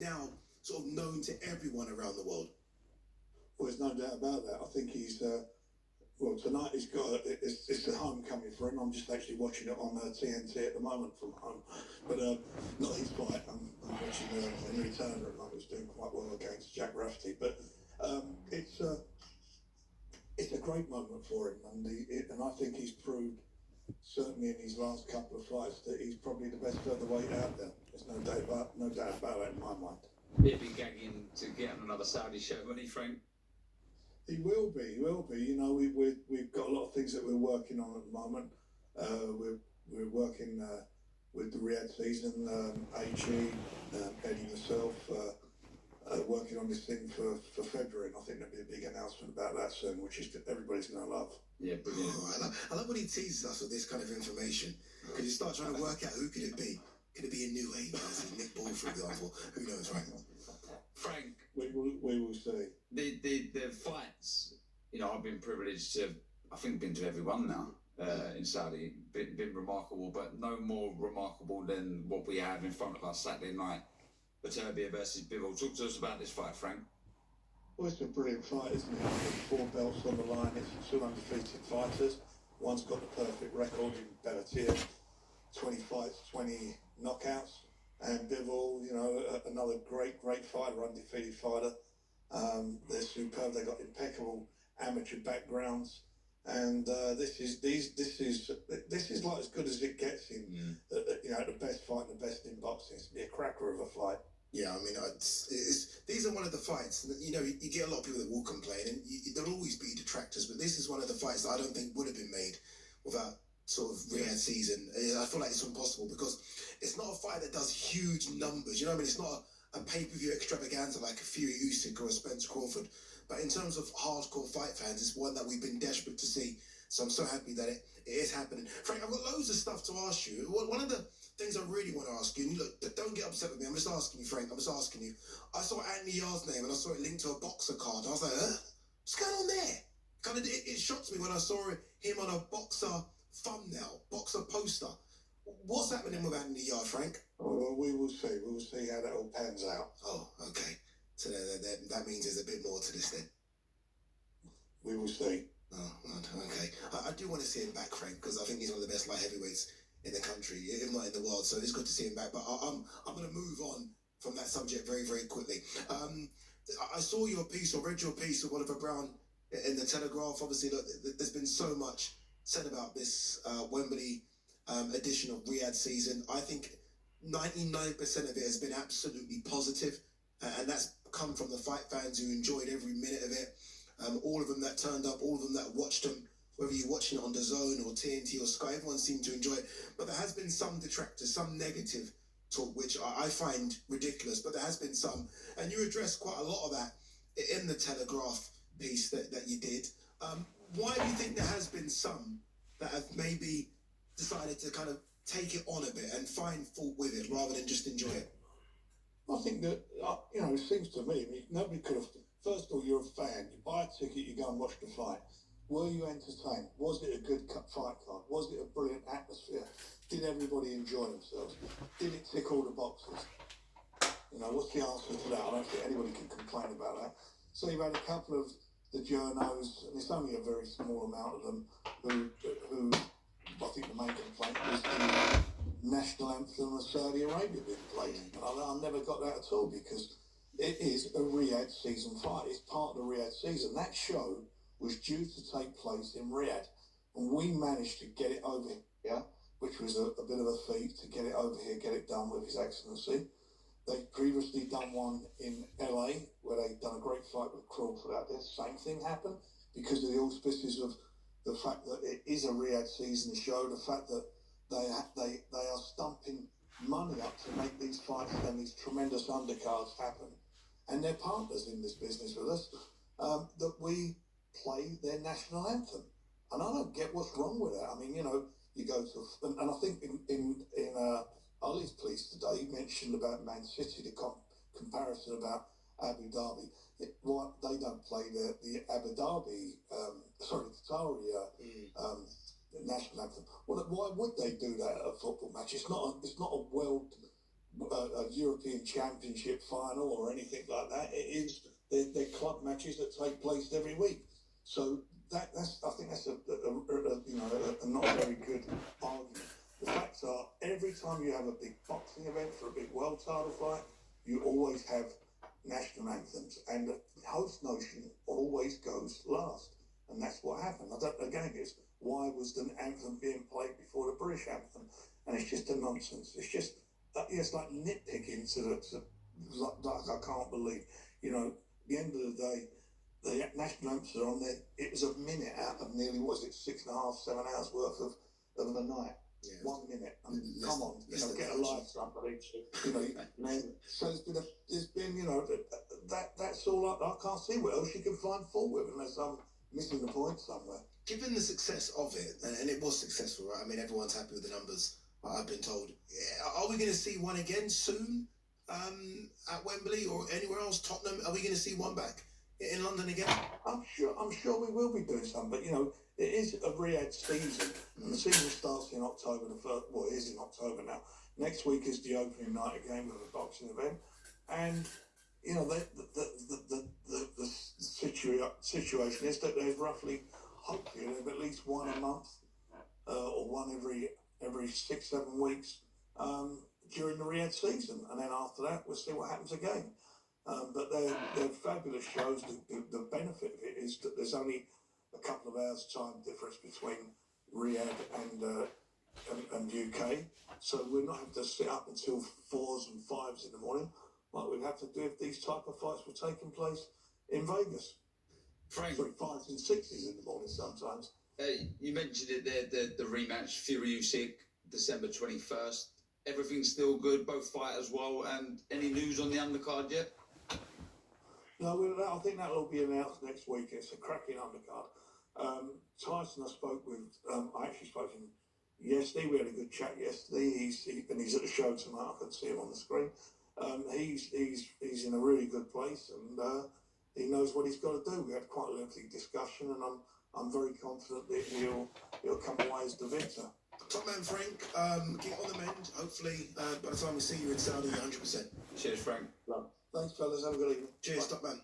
now sort of known to everyone around the world. Well, there's no doubt about that. I think he's well, tonight he's got it's the homecoming for him. I'm just actually watching it on TNT at the moment from home, but not his fight. I'm watching Henry Turner at the moment, who's doing quite well against Jack Rafferty. But it's a great moment for him, and I think he's proved certainly in his last couple of fights that he's probably the best featherweight out there. There's no doubt about that in my mind. He'll be gagging to get on another Saudi show, won't he, Frank? He will be. He will be. You know, we've got a lot of things that we're working on at the moment. We're working with the Riyadh season. AG, Eddie, myself, working on this thing for February, and I think there'll be a big announcement about that soon, which is everybody's going to love. Yeah, brilliant. Oh, I love when he teases us with this kind of information, because you start trying to work out who could it be. Could it be a new age? Is it Nick Ball, for example? Who knows, right? Frank, we will see. The fights, you know, I've been privileged to, I think, been to every one now in Saudi. Been remarkable, but no more remarkable than what we have in front of us Saturday night. Beterbiev versus Bivol. Talk to us about this fight, Frank. Well, it's a brilliant fight, isn't it? With 4 belts on the line. It's 2 undefeated fighters. One's got the perfect record in Beterbiev, 20 fights, 20 knockouts. And Bivol, you know, another great fighter, undefeated fighter. They're superb. They've got impeccable amateur backgrounds, and this is like as good as it gets in. You know, the best fight, the best in boxing. It's be a cracker of a fight. Yeah, I mean, these are one of the fights. You know, you get a lot of people that will complain, and there'll always be detractors. But this is one of the fights that I don't think would have been made without sort of Riyadh season. I feel like it's impossible because it's not a fight that does huge numbers. You know what I mean? It's not a pay-per-view extravaganza like a Fury Usyk or a Spence Crawford. But in terms of hardcore fight fans, it's one that we've been desperate to see. So I'm so happy that it is happening. Frank, I've got loads of stuff to ask you. One of the things I really want to ask you, and look, don't get upset with me. I'm just asking you, Frank. I'm just asking you. I saw Anthony Yar's name and I saw it linked to a boxer card. I was like, huh? What's going on there? Kind of, it shocked me when I saw him on a boxer thumbnail, boxer poster. What's happening with Anthony Yard, Frank? Well, we will see. We will see how that all pans out. Oh, okay. So that means there's a bit more to this then. We will see. Oh, okay. I do want to see him back, Frank, because I think he's one of the best light heavyweights in the country, if not in the world. So it's good to see him back. But I'm going to move on from that subject very, very quickly. I saw your piece or read your piece with Oliver Brown in the Telegraph. Obviously, look, there's been so much said about this Wembley edition of Riyadh season. I think 99% of it has been absolutely positive, and that's come from the fight fans who enjoyed every minute of it. All of them that turned up, all of them that watched them, whether you're watching it on DAZN or TNT or Sky, everyone seemed to enjoy it. But there has been some detractors, some negative talk, which I find ridiculous, but there has been some. And you addressed quite a lot of that in the Telegraph piece that you did. Why do you think there has been some that have maybe decided to kind of take it on a bit and find fault with it rather than just enjoy it? I think that, you know, it seems to me, nobody could have... First of all, you're a fan. You buy a ticket, you go and watch the fight. Were you entertained? Was it a good fight card? Was it a brilliant atmosphere? Did everybody enjoy themselves? Did it tick all the boxes? You know, what's the answer to that? I don't think anybody can complain about that. So you've had a couple of the journos, and it's only a very small amount of them, who I think the main complaint was the national anthem of Saudi Arabia being played. And I never got that at all, because it is a Riyadh season fight. It's part of the Riyadh season. That show was due to take place in Riyadh, and we managed to get it over here, which was a bit of a feat to get it over here, get it done with His Excellency. They'd previously done one in LA, where they'd done a great fight with Crawford out there. Same thing happened because of the auspices of the fact that it is a Riyadh season show, the fact that they are stumping money up to make these fights and these tremendous undercards happen. And they're partners in this business with us, that we play their national anthem. And I don't get what's wrong with that. I mean, you know, you go to... And I think in Ali's piece today, he mentioned about Man City, the comparison about Abu Dhabi. Why they don't play the Abu Dhabi, the Qatari national anthem. Well, why would they do that at a football match? It's not a a European Championship final or anything like that. It is they're club matches that take place every week. So I think that's a not very good argument. The facts are, every time you have a big boxing event for a big world title fight, you always have national anthems, and the host nation always goes last, and that's what happened. Why was the anthem being played before the British anthem? And it's just a nonsense. It's just it's like nitpicking like I can't believe. At the end of the day, the national anthems are on there. It was a minute out of nearly, 6.5, 7 hours worth of the night. Yeah. 1 minute. I mean, come on, get a life, somebody. So there's been, that's all. I can't see what else you can find fault with, unless I'm missing the point somewhere. Given the success of it, and it was successful, right? I mean, everyone's happy with the numbers. I've been told. Are we going to see one again soon at Wembley or anywhere else? Tottenham? Are we going to see one back in London again? I'm sure we will be doing some, but it is a Riyadh season, and the season starts in October. It is in October now. Next week is the opening night again with a boxing event, and the situation is that there's hopefully there's at least one a month, or one every 6-7 weeks during the Riyadh season, and then after that we'll see what happens again. But they're fabulous shows. The benefit of it is that there's only a couple of hours time difference between Riyadh and UK, so we're not having to sit up until 4s and 5s in the morning like we'd have to do if these type of fights were taking place in Vegas. Frank, 5s and 6s in the morning sometimes. You mentioned it there, the rematch, Fury Usyk, December 21st. Everything's still good, both fighters well, and any news on the undercard yet? No, I think that will be announced next week. It's a cracking undercard. Tyson, I actually spoke to him yesterday. We had a good chat yesterday. He's at the show tonight. I can see him on the screen. He's in a really good place, and he knows what he's got to do. We had quite a lengthy discussion, and I'm very confident that he'll come away as the victor. Top man Frank, get on the mend. Hopefully, by the time we see you in Saudi, 100%. Cheers, Frank. Thanks, fellas. Have a good evening. Cheers, Bye. top man.